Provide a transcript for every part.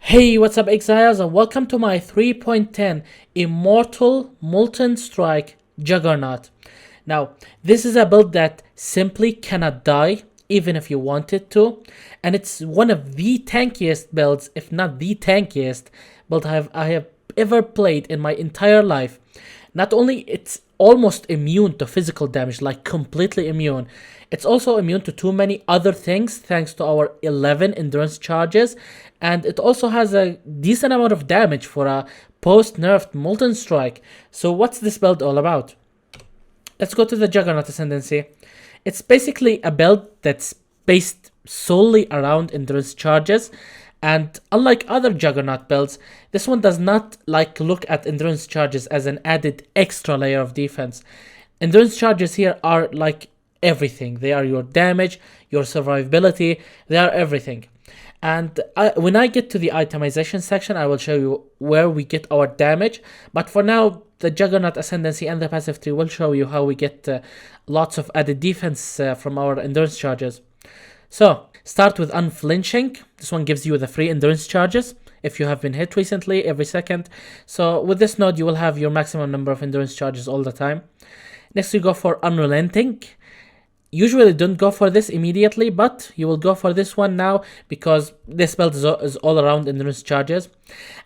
Hey, what's up, Exiles, and welcome to my 3.10 Immortal Molten Strike Juggernaut. Now, this is a build that simply cannot die, even if you wanted to, and it's one of the tankiest builds, if not the tankiest build I have ever played in my entire life. Not only it's almost immune to physical damage, like completely immune, it's also immune to too many other things thanks to our 11 endurance charges, and it also has a decent amount of damage for a post-nerfed Molten Strike. So what's this build all about? Let's go to the Juggernaut Ascendancy. It's basically a build that's based solely around endurance charges, and unlike other Juggernaut builds, this one does not look at endurance charges as an added extra layer of defense. Endurance charges here are like everything. They are your damage, your survivability, they are everything. And when I get to the itemization section, I will show you where we get our damage. But for now, the Juggernaut Ascendancy and the passive tree will show you how we get lots of added defense from our endurance charges. So, start with Unflinching. This one gives you the free endurance charges if you have been hit recently, every second. So, with this node, you will have your maximum number of endurance charges all the time. Next, you go for Unrelenting. Usually don't go for this immediately, but you will go for this one now because this build is all around endurance charges.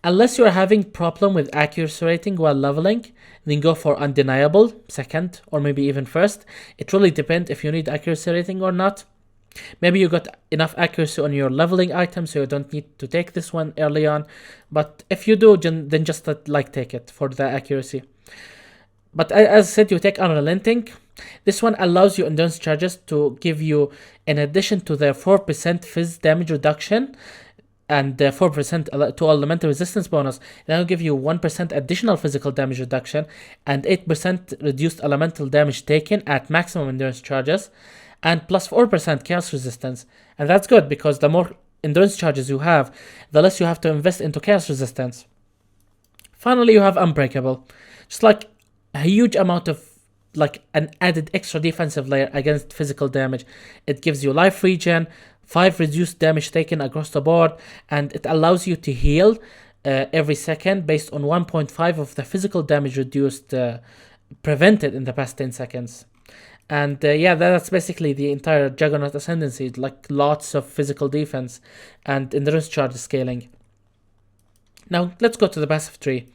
Unless you're having problem with accuracy rating while leveling, then go for Undeniable second or maybe even first. It really depends if you need accuracy rating or not. Maybe you got enough accuracy on your leveling item, so you don't need to take this one early on. But if you do, then just take it for the accuracy. But as I said, you take Unrelenting. This one allows you endurance charges to give you, in addition to the 4% phys damage reduction and the 4% to elemental resistance bonus, that will give you 1% additional physical damage reduction and 8% reduced elemental damage taken at maximum endurance charges, and plus 4% chaos resistance. And that's good because the more endurance charges you have, the less you have to invest into chaos resistance. Finally, you have Unbreakable. Just like a huge amount of an added extra defensive layer against physical damage. It gives you life regen, 5 reduced damage taken across the board, and it allows you to heal every second based on 1.5 of the physical damage reduced prevented in the past 10 seconds. And yeah, that's basically the entire Juggernaut Ascendancy, lots of physical defense and endurance charge scaling. Now, let's go to the passive tree.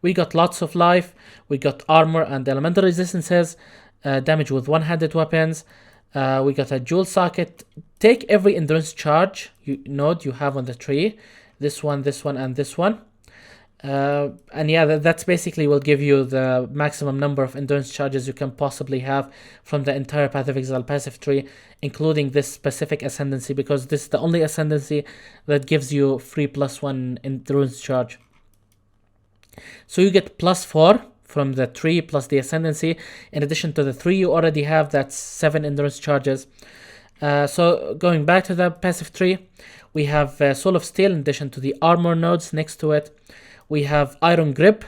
We got lots of life, we got armor and elemental resistances, damage with one-handed weapons, we got a jewel socket. Take every endurance charge node you have on the tree, this one, and this one. And yeah, that's basically will give you the maximum number of endurance charges you can possibly have from the entire Path of Exile passive tree, including this specific Ascendancy, because this is the only Ascendancy that gives you free +1 endurance charge. So you get +4 from the tree plus the Ascendancy, in addition to the 3 you already have, that's 7 endurance charges. So going back to the passive tree, we have Soul of Steel in addition to the armor nodes next to it. We have Iron Grip.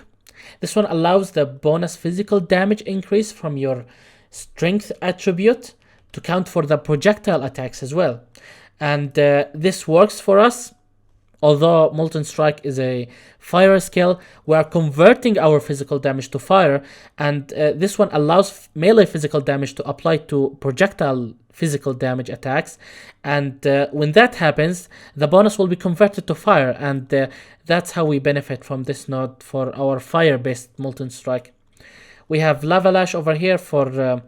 This one allows the bonus physical damage increase from your strength attribute to count for the projectile attacks as well. And this works for us. Although Molten Strike is a fire skill, we are converting our physical damage to fire, and this one allows melee physical damage to apply to projectile physical damage attacks, and when that happens, the bonus will be converted to fire, and that's how we benefit from this node for our fire-based Molten Strike. We have Lava Lash over here for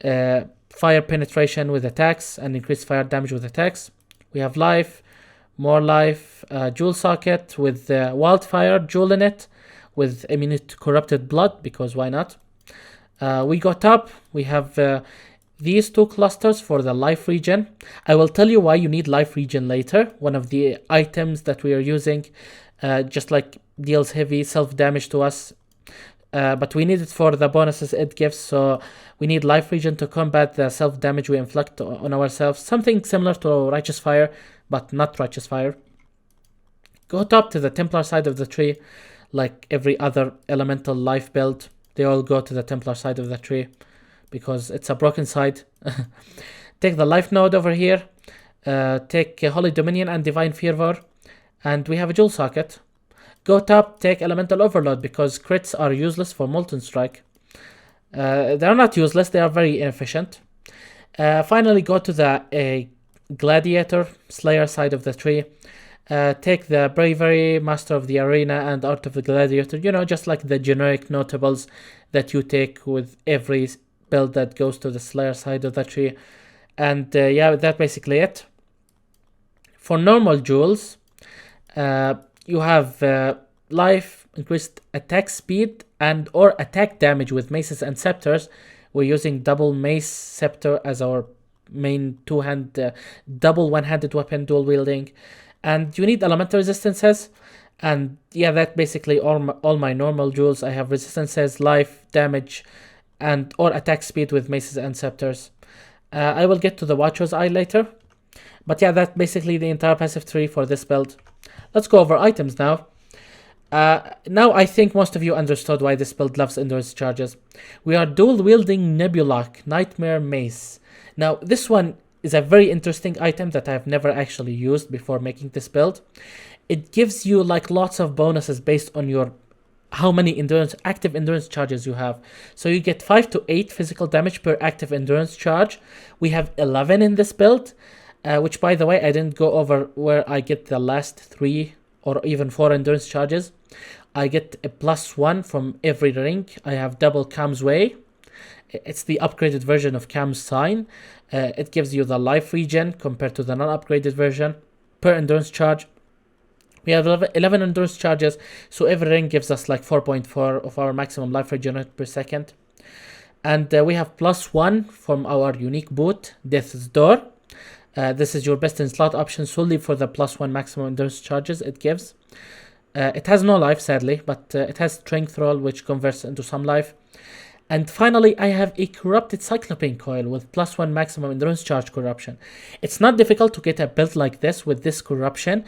fire penetration with attacks and increased fire damage with attacks. We have Life, more life, Jewel Socket with Wildfire Jewel in it, with immunity to corrupted blood, because why not? We got up, we have these 2 clusters for the life regen. I will tell you why you need life regen later. One of the items that we are using, just like deals heavy self-damage to us, but we need it for the bonuses it gives, so we need life regen to combat the self-damage we inflict on ourselves. Something similar to Righteous Fire, but not Righteous Fire. Go top to the Templar side of the tree, like every other elemental life build. They all go to the Templar side of the tree, because it's a broken side. Take the life node over here. Take Holy Dominion and Divine Fervor. And we have a Jewel Socket. Go top, take Elemental Overload, because crits are useless for Molten Strike. They're not useless, they are very inefficient. Finally, go to the Gladiator Slayer side of the tree. Take the Bravery, Master of the Arena, and Art of the Gladiator. You know, just like the generic notables that you take with every build that goes to the Slayer side of the tree. And yeah, that's basically it. For normal jewels, you have life, increased attack speed, and or attack damage with maces and scepters. We're using double mace scepter as our main double one-handed weapon, dual wielding. And you need elemental resistances. And yeah, that basically all my normal jewels. I have resistances, life, damage, and or attack speed with maces and scepters. I will get to the Watcher's Eye later. But yeah, that's basically the entire passive tree for this build. Let's go over items now. Now I think most of you understood why this build loves endurance charges. We are dual wielding Nebulak Nightmare Mace. Now this one is a very interesting item that I've never actually used before making this build. It gives you like lots of bonuses based on your how many active endurance charges you have. So you get 5 to 8 physical damage per active endurance charge. We have 11 in this build, which by the way I didn't go over where I get the last 3 or even 4 endurance charges. I get a +1 from every ring. I have double Cam's Way. It's the upgraded version of Cam's Sign. It gives you the life regen compared to the non-upgraded version per endurance charge. We have 11 endurance charges, so every ring gives us like 4.4 of our maximum life regen per second. And we have +1 from our unique boot, Death's Door. This is your best in slot option solely for the +1 maximum endurance charges it gives. It has no life, sadly, but it has strength roll, which converts into some life. And finally, I have a corrupted Cyclopean Coil with +1 maximum endurance charge corruption. It's not difficult to get a build like this with this corruption,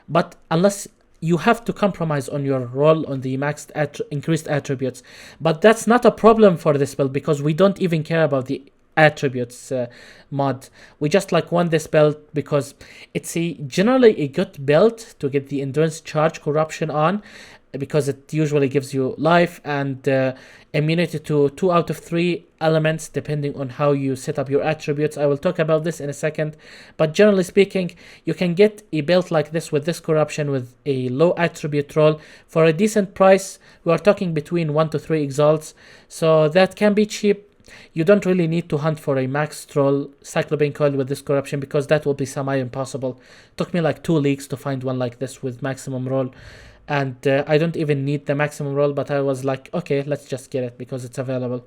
but unless you have to compromise on your roll on the maxed increased attributes. But that's not a problem for this build because we don't even care about the attributes mod. We just like want this build because it's generally a good build to get the endurance charge corruption on, because it usually gives you life and immunity to 2 out of 3 elements depending on how you set up your attributes. I will talk about this in a second, but generally speaking, you can get a build like this with this corruption with a low attribute roll for a decent price. We are talking between 1 to 3 exalts, so that can be cheap. You don't really need to hunt for a max troll Cyclopean Coil with this corruption because that will be semi-impossible. Took me like 2 leagues to find one like this with maximum roll. and I don't even need the maximum roll, but I was like, okay, let's just get it because it's available.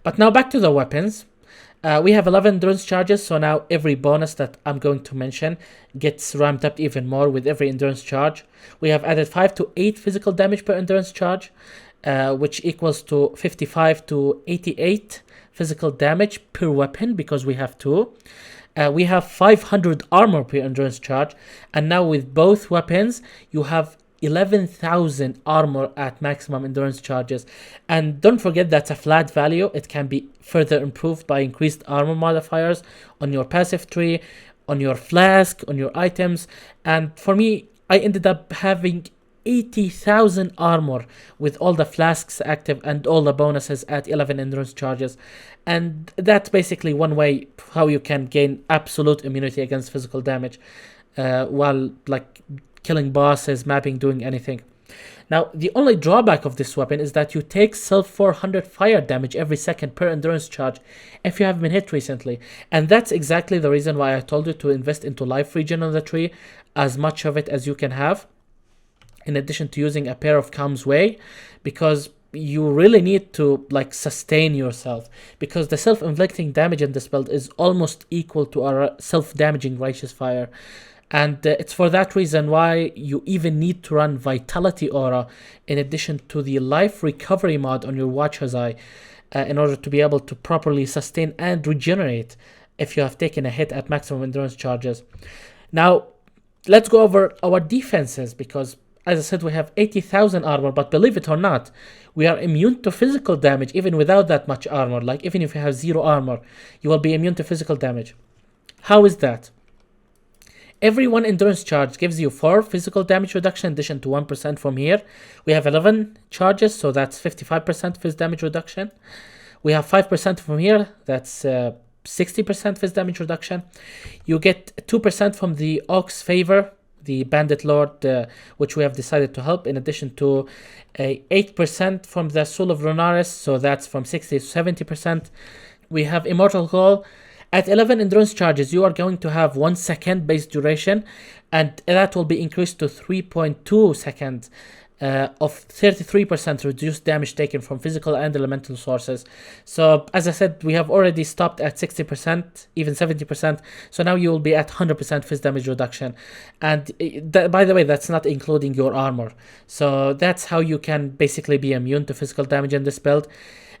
But now back to the weapons. We have 11 endurance charges, so now every bonus that I'm going to mention gets ramped up even more with every endurance charge. We have added 5 to 8 physical damage per endurance charge, which equals to 55 to 88 physical damage per weapon because we have 2. We have 500 armor per endurance charge, and now with both weapons, you have 11,000 armor at maximum endurance charges. And don't forget that's a flat value. It can be further improved by increased armor modifiers on your passive tree, on your flask, on your items. And for me, I ended up having 80,000 armor with all the flasks active and all the bonuses at 11 endurance charges. And that's basically one way how you can gain absolute immunity against physical damage while like killing bosses, mapping, doing anything. Now, the only drawback of this weapon is that you take self 400 fire damage every second per endurance charge if you have been hit recently. And that's exactly the reason why I told you to invest into life regen on the tree, as much of it as you can have, in addition to using a pair of Calm's Way, because you really need to like sustain yourself, because the self-inflicting damage in this build is almost equal to our self-damaging Righteous Fire. And it's for that reason why you even need to run Vitality Aura in addition to the Life Recovery mod on your Watcher's Eye in order to be able to properly sustain and regenerate if you have taken a hit at maximum endurance charges. Now, let's go over our defenses, because as I said, we have 80,000 armor, but believe it or not, we are immune to physical damage even without that much armor. Like, even if you have 0 armor, you will be immune to physical damage. How is that? Every 1 endurance charge gives you 4 physical damage reduction in addition to 1% from here. We have 11 charges, so that's 55% phys damage reduction. We have 5% from here, that's 60% phys damage reduction. You get 2% from the Ox Favor, the Bandit Lord, which we have decided to help, in addition to 8% from the Soul of Lunaris, so that's from 60 to 70%. We have Immortal Call. At 11 endurance charges, you are going to have 1 second base duration, and that will be increased to 3.2 seconds of 33% reduced damage taken from physical and elemental sources. So, as I said, we have already stopped at 60%, even 70%. So now you will be at 100% phys damage reduction. And by the way, that's not including your armor. So that's how you can basically be immune to physical damage in this build.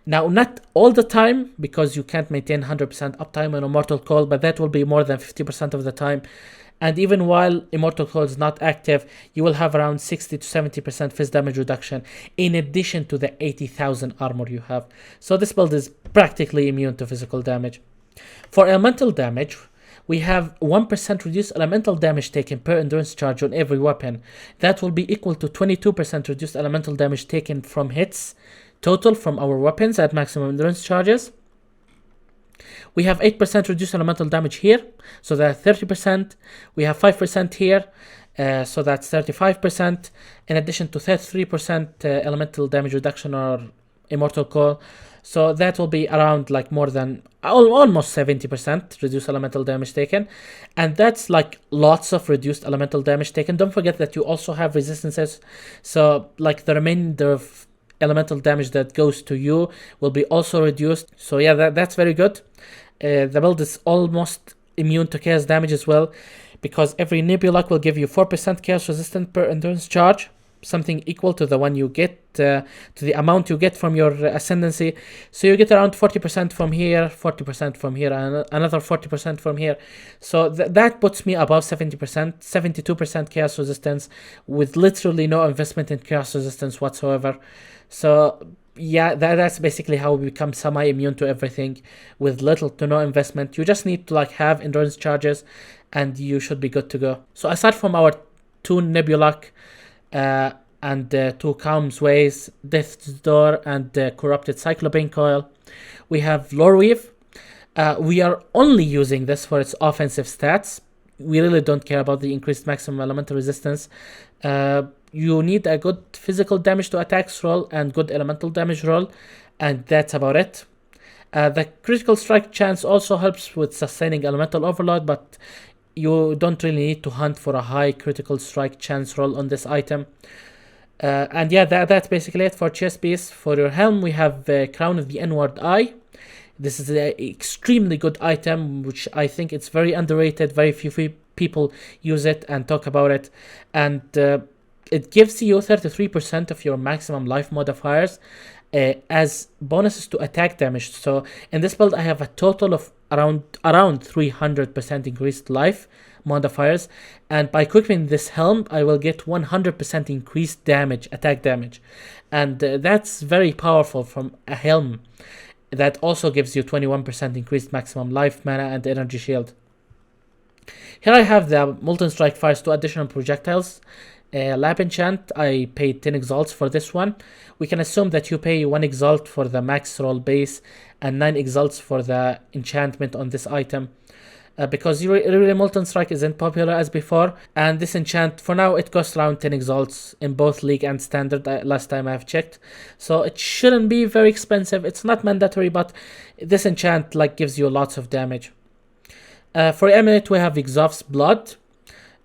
Now, not all the time, because you can't maintain 100% uptime on Immortal Call, but that will be more than 50% of the time. And even while Immortal Call is not active, you will have around 60 to 70% phys damage reduction, in addition to the 80,000 armor you have. So this build is practically immune to physical damage. For elemental damage, we have 1% reduced elemental damage taken per endurance charge on every weapon. That will be equal to 22% reduced elemental damage taken from hits total from our weapons at maximum endurance charges. We have 8% reduced elemental damage here, so that's 30%. We have 5% here, so that's 35%, in addition to 33% elemental damage reduction or Immortal Call. So that will be around like more than almost 70% reduced elemental damage taken. And that's like lots of reduced elemental damage taken. Don't forget that you also have resistances. So like the remainder of elemental damage that goes to you will be also reduced. So yeah, that's very good. The build is almost immune to chaos damage as well, because every Nebula will give you 4% chaos resistance per endurance charge, something equal to the one you get, to the amount you get from your Ascendancy. So you get around 40% from here, 40% from here, and another 40% from here. So that puts me above 70%, 72% chaos resistance, with literally no investment in chaos resistance whatsoever. So yeah, that's basically how we become semi-immune to everything with little to no investment. You just need to like have endurance charges and you should be good to go. So aside from our 2 Nebula and 2 Calm's Ways, Death's Door, and Corrupted Cyclopane Coil, we have Loreweave. We are only using this for its offensive stats. We really don't care about the increased maximum elemental resistance. You need a good physical damage to attacks roll and good elemental damage roll, and that's about it. The critical strike chance also helps with sustaining elemental overload, but you don't really need to hunt for a high critical strike chance roll on this item. And yeah, that's basically it for chest piece. For your helm, we have Crown of the Inward Eye. This is an extremely good item, which I think it's very underrated. Very few people use it and talk about it. And it gives you 33% of your maximum life modifiers as bonuses to attack damage. So in this build, I have a total of around 300% increased life modifiers, and by equipping this helm I will get 100% increased damage, attack damage, and that's very powerful from a helm that also gives you 21% increased maximum life, mana, and energy shield. Here I have the Molten Strike fires 2 additional projectiles. Lab enchant, I paid 10 exalts for this one. We can assume that you pay 1 exalt for the max roll base and 9 exalts for the enchantment on this item. Because really Molten Strike isn't popular as before, and this enchant for now it costs around 10 exalts in both League and Standard last time I've checked, so it shouldn't be very expensive. It's not mandatory, but this enchant like gives you lots of damage. For Eminate we have Exhaust's Blood.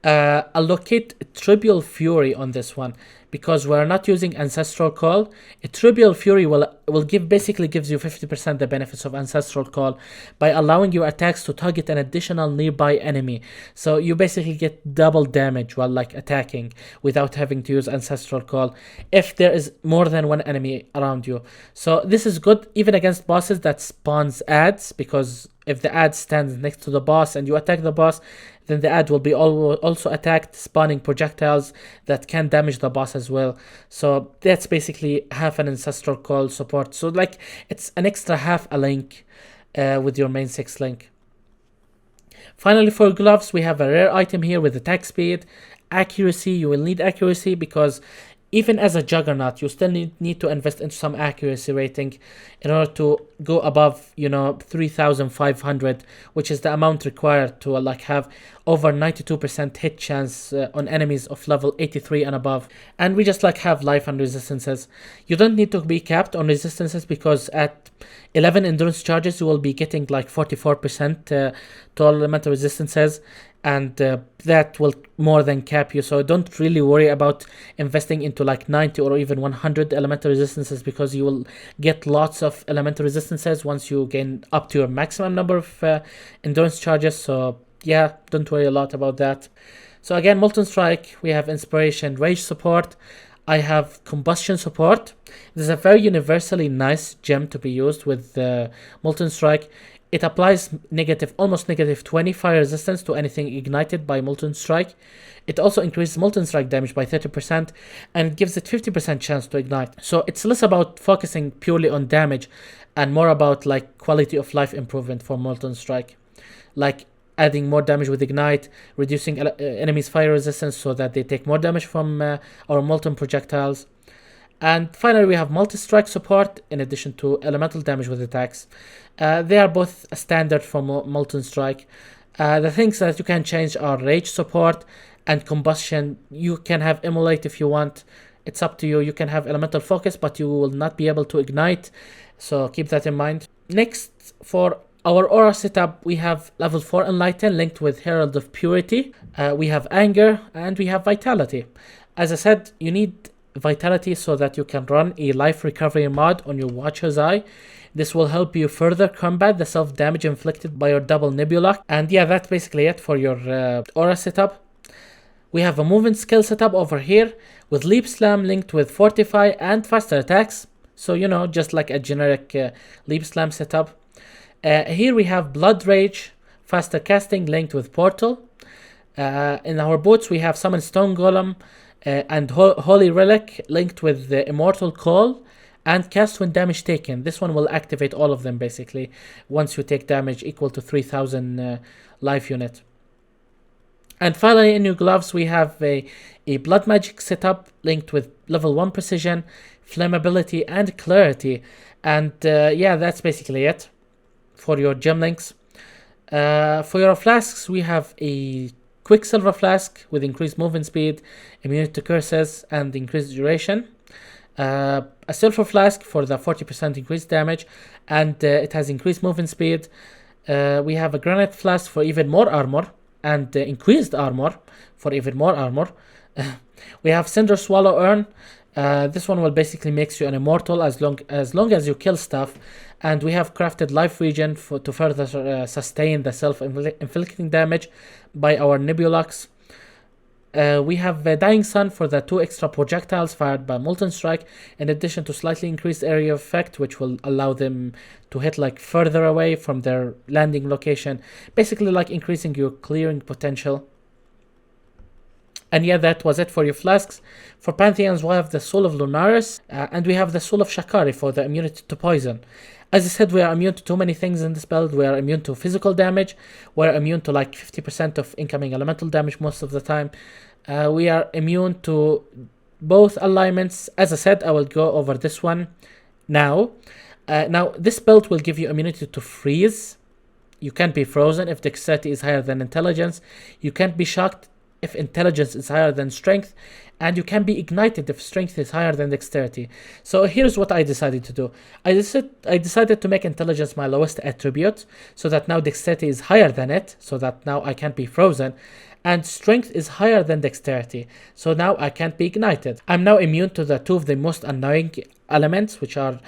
Allocate Tribal Fury on this one because we're not using Ancestral Call. A Tribal Fury will basically gives you 50% the benefits of Ancestral Call by allowing your attacks to target an additional nearby enemy. So you basically get double damage while like attacking without having to use Ancestral Call if there is more than one enemy around you. So this is good even against bosses that spawns adds, because if the ad stands next to the boss and you attack the boss, then the ad will be also attacked, spawning projectiles that can damage the boss as well. So that's basically half an Ancestral Call support. So like it's an extra half a link with your main 6 link. Finally, for gloves, we have a rare item here with attack speed, accuracy. You will need accuracy because even as a Juggernaut, you still need to invest into some accuracy rating in order to go above, 3,500, which is the amount required to like have over 92% hit chance on enemies of level 83 and above. And we just like have life and resistances. You don't need to be capped on resistances because at 11 endurance charges, you will be getting like 44% to all elemental resistances. And that will more than cap you, so don't really worry about investing into like 90 or even 100 elemental resistances because you will get lots of elemental resistances once you gain up to your maximum number of endurance charges. So yeah, don't worry a lot about that. So again, Molten Strike, we have Inspiration, Rage support. I have Combustion support. This is a very universally nice gem to be used with Molten Strike. It applies almost negative 20 fire resistance to anything ignited by Molten Strike. It also increases Molten Strike damage by 30% and it gives it 50% chance to ignite. So it's less about focusing purely on damage and more about like quality of life improvement for Molten Strike. Like adding more damage with ignite, reducing enemies' fire resistance so that they take more damage from our molten projectiles. And finally, we have multi-strike support in addition to elemental damage with attacks. They are both standard for Molten Strike. The things that you can change are Rage support and Combustion. You can have Immolate if you want. It's up to you. You can have Elemental Focus, but you will not be able to ignite. So keep that in mind. Next, for our aura setup, we have level 4 Enlighten linked with Herald of Purity. We have Anger and we have Vitality. As I said, you need Vitality so that you can run a life recovery mod on your Watcher's Eye. This will help you further combat the self-damage inflicted by your double nebula. And yeah, that's basically it for your aura setup. We have a movement skill setup over here with Leap Slam linked with Fortify and faster attacks. So, just like a generic Leap Slam setup. Here we have Blood Rage, faster casting linked with Portal. In our boots we have Summon Stone Golem and Holy Relic linked with the Immortal Call and Cast when damage taken. This one will activate all of them basically once you take damage equal to 3000 life unit. And finally, in your gloves we have a Blood Magic setup linked with level 1 Precision, Flammability and Clarity. And yeah, that's basically it for your gem links. For your flasks, we have a Quicksilver Flask with increased movement speed, immunity to curses, and increased duration. A Silver Flask for the 40% increased damage, and it has increased movement speed. We have a Granite Flask for even more armor, and increased armor for even more armor. We have Cinder Swallow Urn. This one will basically makes you an immortal as long as you kill stuff. And we have crafted life regen to further sustain the self-inflicting damage by our Nebulux. We have Dying Sun for the 2 extra projectiles fired by Molten Strike, in addition to slightly increased area of effect, which will allow them to hit like further away from their landing location, basically like increasing your clearing potential. And yeah, that was it for your flasks. For Pantheons, we have the Soul of Lunaris, and we have the Soul of Shakari for the immunity to poison. As I said, we are immune to too many things in this build. We are immune to physical damage. We're immune to like 50% of incoming elemental damage most of the time. We are immune to both alignments. As I said, I will go over this one now. Now, this build will give you immunity to freeze. You can't be frozen if dexterity is higher than intelligence. You can't be shocked if intelligence is higher than strength, and you can be ignited if strength is higher than dexterity. So here's what I decided to do. I decided to make intelligence my lowest attribute, so that now dexterity is higher than it, so that now I can't be frozen, and strength is higher than dexterity, so now I can't be ignited. I'm now immune to the 2 of the most annoying elements, which are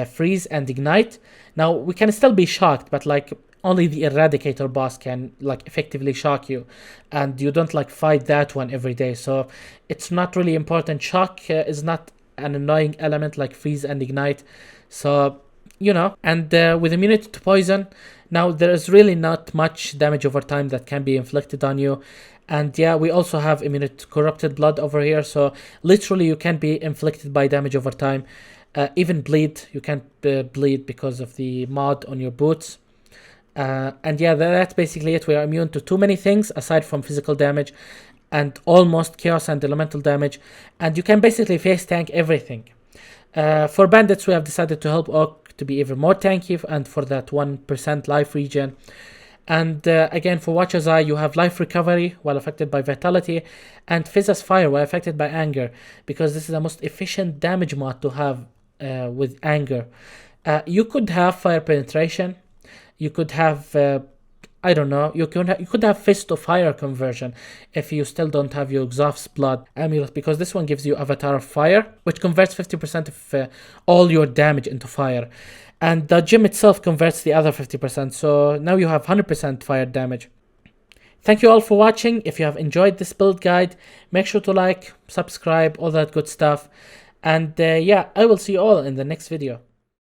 freeze and ignite. Now we can still be shocked, but like only the Eradicator boss can like effectively shock you, and you don't like fight that one every day, so it's not really important. Shock is not an annoying element like freeze and ignite, so you know. And with immunity to poison, now there is really not much damage over time that can be inflicted on you. And yeah, we also have immunity to corrupted blood over here, so literally you can be inflicted by damage over time. Even bleed, you can't bleed because of the mod on your boots. And yeah, that's basically it. We are immune to too many things aside from physical damage and almost chaos and elemental damage, and you can basically face tank everything. For bandits, we have decided to help Orc to be even more tanky, and for that 1% life regen. And again, for Watcher's Eye, you have life recovery while affected by vitality, and Fizz as Fire while affected by anger, because this is the most efficient damage mod to have with anger. You could have fire penetration. You could have, I don't know, you could have Fist of Fire conversion if you still don't have your Exhaust Blood amulet, because this one gives you Avatar of Fire, which converts 50% of all your damage into fire. And the gem itself converts the other 50%, so now you have 100% fire damage. Thank you all for watching. If you have enjoyed this build guide, make sure to like, subscribe, all that good stuff. And yeah, I will see you all in the next video.